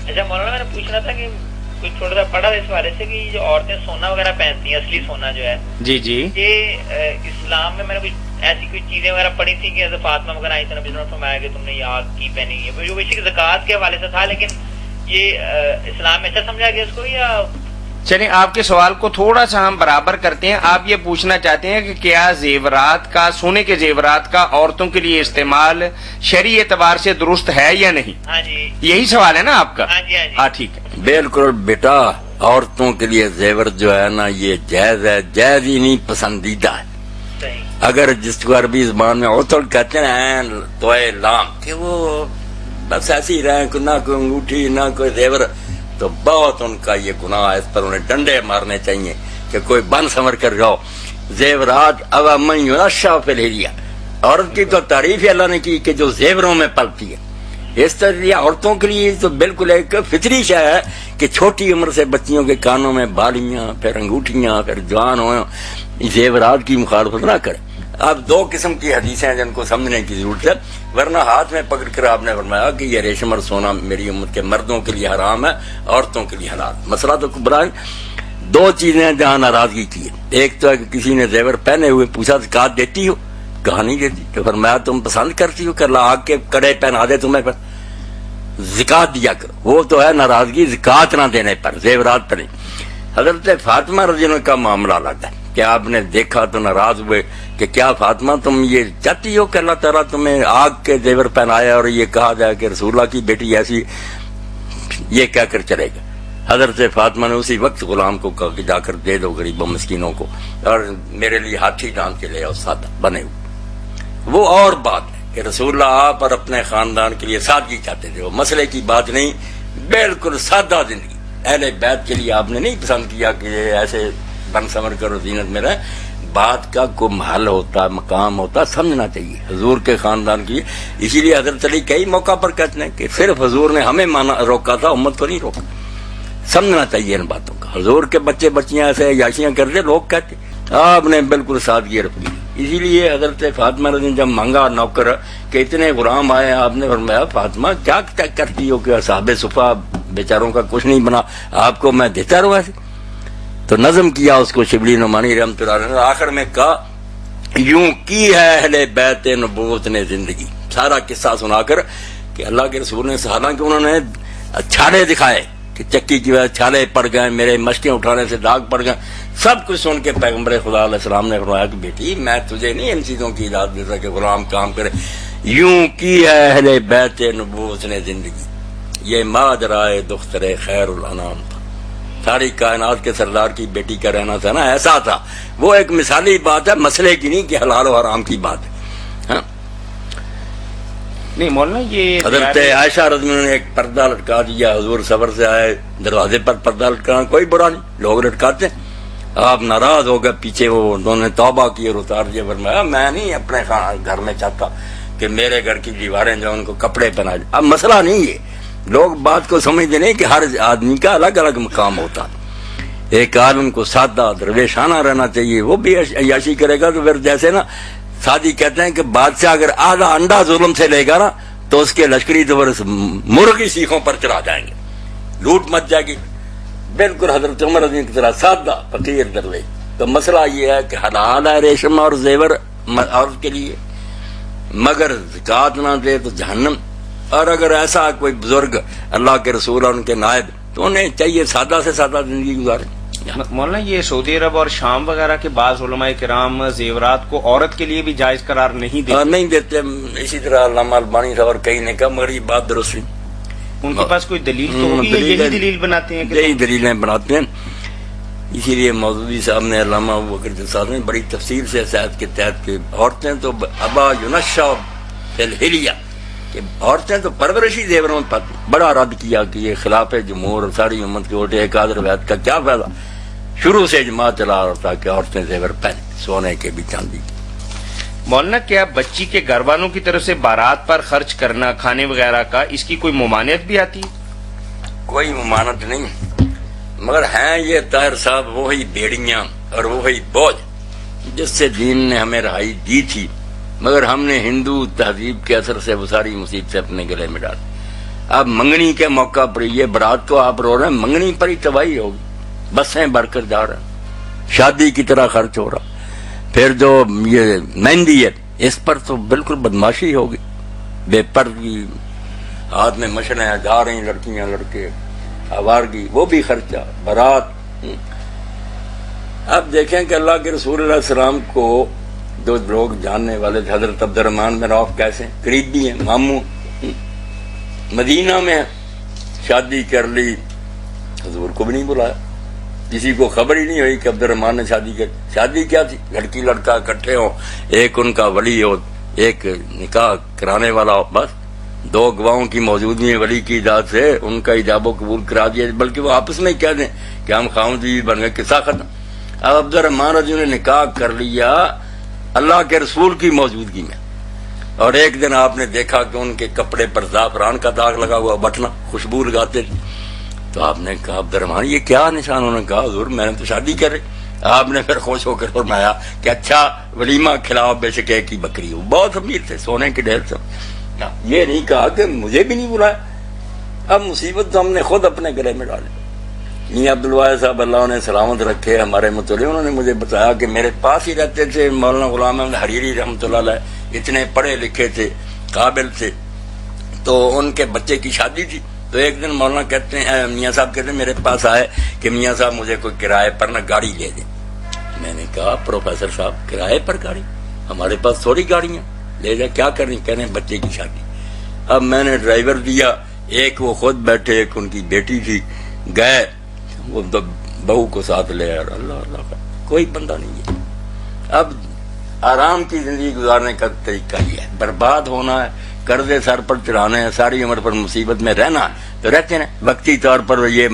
اچھا مولانا میں نے پوچھنا تھا کہ کچھ تھوڑا سا پڑھا اس حوالے سے کہ جو عورتیں سونا وغیرہ پہنتی ہیں اصلی سونا جو ہے جی جی یہ اسلام میں نے کچھ ایسی کوئی چیزیں وغیرہ پڑھی تھی کہ حضرت فاطمہ وغیرہ آئی تھی نبی نے فرمایا کہ تم نے یہ آگ کی پہنی ہے جو بیسک زکوٰۃ کے حوالے سے تھا لیکن یہ اسلام میں اچھا سمجھا گیا اس کو یا چلیں آپ کے سوال کو تھوڑا سا ہم برابر کرتے ہیں. آپ یہ پوچھنا چاہتے ہیں کہ کیا زیورات کا سونے کے زیورات کا عورتوں کے لیے استعمال شرعی اعتبار سے درست ہے یا نہیں؟ ہاں جی یہی سوال ہے نا آپ کا؟ ہاں جی ہاں جی ہاں ٹھیک ہے. بالکل بیٹا، عورتوں کے لیے زیور جو ہے نا یہ جائز ہے، جائز ہی نہیں پسندیدہ ہے. صحیح. اگر جس کو عربی زبان میں عطل کہتے ہیں توئے لام کہ وہ بس ایسے ہی رہیں، نہ کوئی انگوٹھی نہ کوئی زیور، تو بہت ان کا یہ گناہ ہے، اس پر انہیں ڈنڈے مارنے چاہیے کہ کوئی بن سنور کر جاؤ. زیورات اب من یونشا فی الحلیہ، عورت کی تو تعریف ہی اللہ نے کی کہ جو زیوروں میں پلتی ہے. اس طرح عورتوں کے لیے تو بالکل ایک فطری شے ہے کہ چھوٹی عمر سے بچیوں کے کانوں میں بالیاں، پھر انگوٹھیاں، پھر جوان ہو زیورات کی مخالفت نہ کریں. اب دو قسم کی حدیثیں ہیں جن کو سمجھنے کی ضرورت ہے، ورنہ ہاتھ میں پکڑ کر آپ نے فرمایا کہ یہ ریشم اور سونا میری امت کے مردوں کے لیے حرام ہے، عورتوں کے لیے حلال. مسئلہ تو برائے دو چیزیں ہیں جہاں ناراضگی کی ہے. ایک تو ہے کہ کسی نے زیور پہنے ہوئے پوچھا زکوٰۃ دیتی ہو؟ کہا نہیں دیتی. تو فرمایا تم پسند کرتی ہو کہ اللہ آگ کے کڑے پہنا دے تمہیں پر زکوٰۃ دیا کرو. وہ تو ہے ناراضگی زکوٰۃ نہ دینے پر، زیورات پر نہیں. حضرت فاطمہ رضی اللہ کا معاملہ الگ ہے کہ آپ نے دیکھا تو ناراض ہوئے کہ کیا فاطمہ تم یہ چاہتی ہو کہ اللہ تعالیٰ تمہیں آگ کے زیور پہنائے اور یہ کہا جائے کہ رسول اللہ کی بیٹی ایسی، یہ کہہ کر چلے گا. حضرت فاطمہ نے اسی وقت غلام کو کہا کہ جا کر دے دو غریبوں مسکینوں کو، اور میرے لیے ہاتھی ڈال کے لے آؤ سادہ بنے ہوئے. وہ اور بات ہے کہ رسول اللہ آپ اور اپنے خاندان کے لیے سادگی چاہتے تھے، وہ مسئلے کی بات نہیں، بالکل سادہ زندگی. اہل بیت کے لیے آپ نے نہیں پسند کیا کہ یہ ایسے بن سنور کر زینت میں رہے. بات کا کوئی محل ہوتا، مقام ہوتا، سمجھنا چاہیے حضور کے خاندان کی. اسی لیے حضرت علی کئی موقع پر کہتے ہیں کہ صرف حضور نے ہمیں روکا تھا، امت کو نہیں روکا. سمجھنا چاہیے ان باتوں کا. حضور کے بچے بچیاں ایسے عیاشیاں کرتے، لوگ کہتے، آپ نے بالکل سادگی رکھ لی. اسی لیے حضرت فاطمہ نے جب مانگا نوکر کہ اتنے غلام آئے، آپ نے فرمایا فاطمہ کیا کرتی ہو کہ اصحاب صفا بیچاروں کا کچھ نہیں بنا، آپ کو میں دیتا رہوں ایسے. تو نظم کیا اس کو شبلی نعمانی رحمۃ اللہ علیہ نے. آخر میں کہا یوں کی ہے اہل بیت نبوت نے زندگی، سارا قصہ سنا کر کہ اللہ کے رسول نے، حالانکہ انہوں نے چھالے دکھائے کہ چکی کی وجہ چھالے پڑ گئے، میرے مشقیں اٹھانے سے داغ پڑ گئے، سب کچھ سن کے پیغمبر خدا علیہ السلام نے فرمایا کہ بیٹی میں تجھے نہیں ان چیزوں کی اجازت دیتا کہ غلام کام کرے. یوں کی ہے اہل بیت نبوت نے زندگی، یہ ماجرائے دختر خیر الانام تھا. ساری کائنات کے سردار کی بیٹی کا رہنا تھا نا، ایسا تھا. وہ ایک مثالی بات ہے، مسئلے کی نہیں کہ حلال و حرام کی بات ہے. ہاں نہیں مولانا یہ حضرت عائشہ رضی اللہ عنہا نے ایک پردہ لٹکا دیا، حضور سفر سے آئے، دروازے پر پردہ لٹکانا کوئی برا نہیں، لوگ لٹکاتے ہیں. آپ ناراض ہو گئے، پیچھے وہ انہوں نے توبہ کی اور اتار دیا. فرمایا میں نہیں اپنے گھر میں چاہتا کہ میرے گھر کی دیواریں جو ان کو کپڑے پہنا دیں. اب مسئلہ نہیں ہے، لوگ بات کو سمجھتے نہیں کہ ہر آدمی کا الگ الگ مقام ہوتا. ایک عالم کو سادہ درویشانہ رہنا چاہیے، وہ بھی عیاشی کرے گا تو پھر جیسے نا سادی کہتے ہیں کہ بادشاہ اگر آدھا انڈا ظلم سے لے گا نا تو اس کے لشکری تو مرغی سیخوں پر چلا جائیں گے، لوٹ مچ جائے گی. بالکل حضرت عمر رضی کی طرح سادہ فقیر درویش. تو مسئلہ یہ ہے کہ حلال ہے ریشم اور زیور عورت کے لیے، مگر زکوٰۃ نہ دے تو جہنم. اور اگر ایسا کوئی بزرگ اللہ کے رسول اور ان کے نائب تو انہیں چاہیے سادہ سے سادہ زندگی گزارے. مولانا یہ سعودی عرب اور شام وغیرہ کے بعض علماء کرام زیورات کو عورت کے لیے بھی جائز قرار نہیں دیتے. نہیں دیتے. اسی طرح علامہ البانی صاحب اور کئی نے کہا مگر یہ بات درست نہیں. ان کے پاس کوئی دلیل تو ہوگی، یہی دلیل بناتے ہیں، یہی دلیلیں بناتے ہیں. اسی لیے مودودی صاحب نے، علامہ ابوبکر صاحب نے بڑی تفصیل سے صحت کے تحت کہ عورتیں تو ابا یونشا فی الحلیہ، کہ عورتیں تو پرورشی زیوروں میں پاتی. بڑا رد کیا کہ یہ خلاف جمہور ساری امت کے ووٹ ایک آدھ روایت کا کیا فائدہ. شروع سے اجماع چلا رہا تھا کہ عورتیں زیور پہنے، سونے کے بھی چاندی کے. مولانا کیا بچی کے گھر والوں کی طرف سے بارات پر خرچ کرنا کھانے وغیرہ کا، اس کی کوئی ممانعت بھی آتی ہے؟ کوئی ممانعت نہیں، مگر ہیں یہ طاہر صاحب وہی بیڑیاں اور وہی بوجھ جس سے دین نے ہمیں رہائی دی تھی، مگر ہم نے ہندو تہذیب کے اثر سے وہ ساری مصیبت سے اپنے گلے میں ڈال. اب منگنی کے موقع پر یہ برات کو آپ رو رہے ہیں، منگنی پر ہی تباہی ہوگی، بسیں بھر کر جا رہے ہیں، شادی کی طرح خرچ ہو رہا. پھر جو یہ مہندی ہے اس پر تو بالکل بدماشی ہوگی، بے پردگی، ہاتھ میں مشریں جا رہی لڑکیاں لڑکے، آوارگی، وہ بھی خرچہ، برات. اب دیکھیں کہ اللہ کے رسول علیہ السلام کو جو لوگ جاننے والے تھے، حضرت عبد الرحمن بن عوف کیسے قریبی ہیں، ماموں، مدینہ میں شادی کر لی، حضور کو بھی نہیں بلایا، کسی کو خبر ہی نہیں ہوئی کہ عبد الرحمن نے شادی کی. شادی کیا تھی؟ لڑکی لڑکا اکٹھے ہو، ایک ان کا ولی ہو، ایک نکاح کرانے والا ہو، بس دو گواہوں کی موجودگی میں ولی کی اجازت سے ان کا ایجاب و قبول کرا دیا، بلکہ وہ آپس میں کہہ دیں کہ ہم خاوند بیوی بن گئے، قصہ ختم. اب عبد الرحمن رضی نے نکاح کر لیا اللہ کے رسول کی موجودگی میں، اور ایک دن آپ نے دیکھا کہ ان کے کپڑے پر زعفران کا داغ لگا ہوا، بٹنا خوشبو لگاتے تھے. تو آپ نے کہا عبد الرحمن یہ کیا نشان؟ انہوں نے کہا حضور میں نے تو شادی کر رہی. آپ نے پھر خوش ہو کر فرمایا کہ اچھا ولیمہ کھلاؤ، بے شک ایک ہی بکری ہو. بہت امیر تھے، سونے کے ڈھیر سے. یہ نہیں کہا کہ مجھے بھی نہیں بلایا. اب مصیبت تو ہم نے خود اپنے گلے میں ڈالی. میاں عبدالواحد صاحب اللہ انہیں سلامت رکھے، ہمارے متولی، انہوں نے مجھے بتایا کہ میرے پاس ہی رہتے تھے مولانا غلام احمد حریری رحمۃ اللہ علیہ، اتنے پڑھے لکھے تھے، قابل تھے. تو ان کے بچے کی شادی تھی. تو ایک دن مولانا کہتے ہیں، میاں صاحب کہتے ہیں میرے پاس آئے کہ میاں صاحب مجھے کوئی کرائے پر نہ گاڑی لے دیں. میں نے کہا پروفیسر صاحب کرائے پر گاڑی؟ ہمارے پاس تھوڑی گاڑیاں، لے جائے کیا کرنی؟ کہہ رہے ہیں بچے کی شادی. اب میں نے ڈرائیور دیا، ایک وہ خود بیٹھے، ایک ان کی بیٹی تھی. گئے، وہ بہو کو ساتھ لے آیا. اللہ اللہ کا کوئی بندہ نہیں ہے. اب آرام کی زندگی گزارنے کا طریقہ یہ ہے، برباد ہونا ہے، قرضے سر پر چڑھانے ہیں، ساری عمر پر مصیبت میں رہنا ہے. تو رہتے ہیں، وقتی طور پر یہ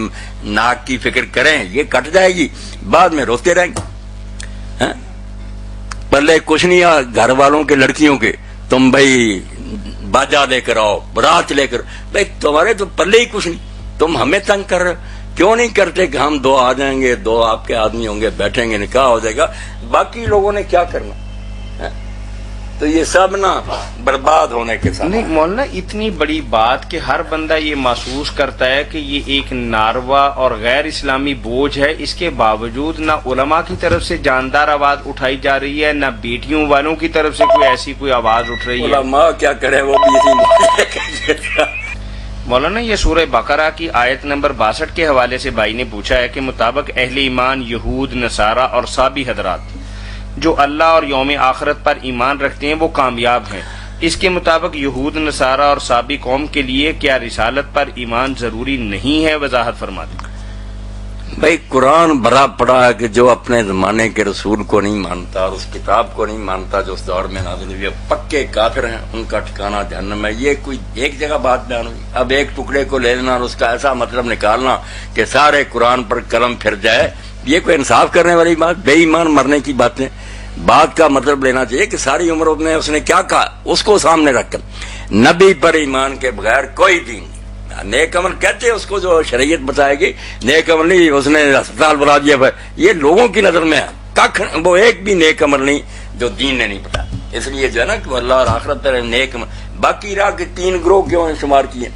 ناک کی فکر کریں، یہ کٹ جائے گی، بعد میں روتے رہیں گے. پلے کچھ نہیں آ گھر والوں کے، لڑکیوں کے، تم بھائی باجا لے کر آؤ، برات لے کر، بھائی تمہارے تو پلے ہی کچھ نہیں، تم ہمیں تنگ کر رہے ہو. کیوں نہیں کرتے کہ ہم دو آ جائیں گے، دو آپ کے آدمی ہوں گے، بیٹھیں گے، نکاح ہو جائے گا، باقی لوگوں نے کیا کرنا. تو یہ سب نا برباد ہونے کے ساتھ. نہیں مولانا، اتنی بڑی بات کہ ہر بندہ یہ محسوس کرتا ہے کہ یہ ایک ناروا اور غیر اسلامی بوجھ ہے، اس کے باوجود نہ علماء کی طرف سے جاندار آواز اٹھائی جا رہی ہے، نہ بیٹیوں والوں کی طرف سے کوئی ایسی کوئی آواز اٹھ رہی ہے. علماء کیا کرے، وہ بھی اسی مولانا یہ سورہ بقرہ کی آیت نمبر 62 کے حوالے سے بھائی نے پوچھا ہے کہ مطابق اہل ایمان یہود، نصارہ اور صابی حضرات جو اللہ اور یوم آخرت پر ایمان رکھتے ہیں وہ کامیاب ہیں. اس کے مطابق یہود، نصارہ اور صابی قوم کے لیے کیا رسالت پر ایمان ضروری نہیں ہے؟ وضاحت فرما دیں. بھائی قرآن بڑا پڑا ہے کہ جو اپنے زمانے کے رسول کو نہیں مانتا اور اس کتاب کو نہیں مانتا جو اس دور میں نازل ہوئی ہے، پکے کافر ہیں، ان کا ٹھکانہ جہنم ہے. یہ کوئی ایک جگہ بات بیان ہوئی. اب ایک ٹکڑے کو لے لینا اور اس کا ایسا مطلب نکالنا کہ سارے قرآن پر قلم پھر جائے، یہ کوئی انصاف کرنے والی بات؟ بے ایمان مرنے کی باتیں. بات کا مطلب لینا چاہیے کہ ساری عمر میں اس نے کیا کہا، اس کو سامنے رکھ کر نبی پر ایمان کے بغیر کوئی دین نہیں. نیک عمل کہتے ہیں اس کو جو شریعت بتائے گی، نیک عمل نہیں اس نے ہسپتال بنا دیا. یہ لوگوں کی نظر میں ہے، وہ ایک بھی نیک عمل نہیں جو دین نے نہیں بتایا. اس لیے جو ہے نا کہ اللہ اور آخرت پر نیک عمل. باقی راہ کے 3 گروہ کیوں شمار کیے؟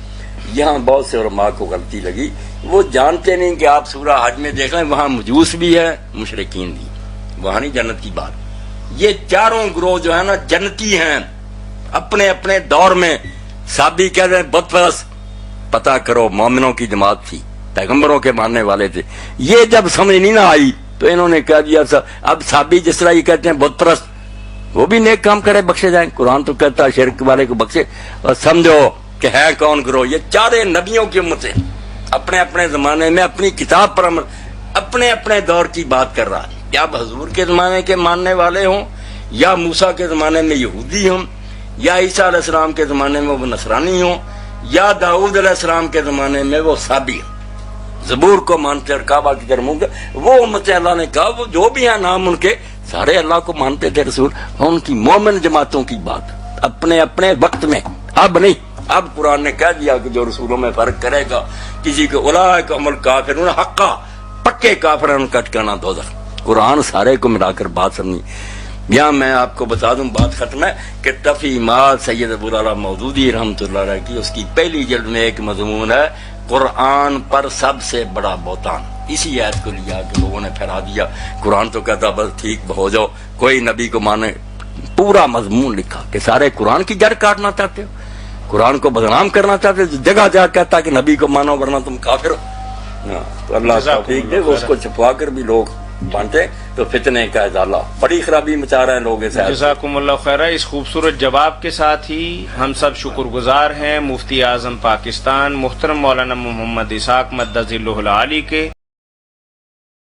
یہاں بہت سے علماء کو غلطی لگی، وہ جانتے نہیں کہ آپ سورہ حج میں دیکھ لیں، وہاں مجوس بھی ہے، مشرکین بھی، وہاں نہیں جنت کی بات. یہ چاروں گروہ جو ہے نا جنتی ہیں اپنے اپنے دور میں. صحابی کہہ رہے ہیں بت پرست، پتا کرو مومنوں کی جماعت تھی، پیغمبروں کے ماننے والے تھے. یہ جب سمجھ نہیں نہ آئی تو انہوں نے کہہ دیا اب صحابی جس طرح یہ کہتے ہیں بت پرست، وہ بھی نیک کام کرے بخشے جائیں. قرآن تو کہتا ہے شرک والے کو بخشے. اور سمجھو کہ ہے کون گروہ؟ یہ چارے نبیوں کی امتیں، اپنے اپنے زمانے میں اپنی کتاب پر عمل، اپنے اپنے دور کی بات کر رہا ہے. یا حضور کے زمانے کے ماننے والے ہوں، یا موسیٰ کے زمانے میں یہودی ہوں، یا عیسیٰ علیہ السلام کے زمانے میں وہ نصرانی ہوں، یا داؤد علیہ السلام کے زمانے میں وہ صابی ہوں. زبور کو مانتے اور کعبہ کی طرف منہ، وہ امت اللہ نے کہا وہ جو بھی ہیں نام ان کے سارے اللہ کو مانتے تھے رسول. ان کی مومن جماعتوں کی بات اپنے اپنے وقت میں، اب نہیں. اب قرآن نے کہہ دیا کہ جو رسولوں میں فرق کرے گا کسی کے اولئک هم الکافرون حقا، پکے کافر ان کا ٹھکانہ دوزخ. قرآن سارے کو ملا کر بات سمجھی. یہاں میں آپ کو بتا دوں، بات ختم ہے، کہ تفہیمات سید ابوالعلا مودودی رحمۃ اللہ علیہ کی، اس کی پہلی جلد میں ایک مضمون ہے قرآن پر سب سے بڑا بہتان. اسی آیت کو لیا کہ لوگوں نے پھیلا دیا، قرآن تو کہتا بس ٹھیک ہو جاؤ، کوئی نبی کو مانے. پورا مضمون لکھا کہ سارے قرآن کی جڑ کاٹنا چاہتے ہو، قرآن کو بدنام کرنا چاہتے ہو، جگہ جا کہتا کہ نبی کو مانو ورنہ تم کافر ہو. تو اللہ توفیق دے، اس کو چھپوا کر بھی لوگ بانٹے تو فتنے کا ازالہ، بڑی خرابی مچا رہے ہیں لوگ. جزاکم اللہ خیرہ. اس خوبصورت جواب کے ساتھ ہی ہم سب شکر گزار ہیں مفتی اعظم پاکستان محترم مولانا محمد اسحاق مدظ اللہ العالی کے،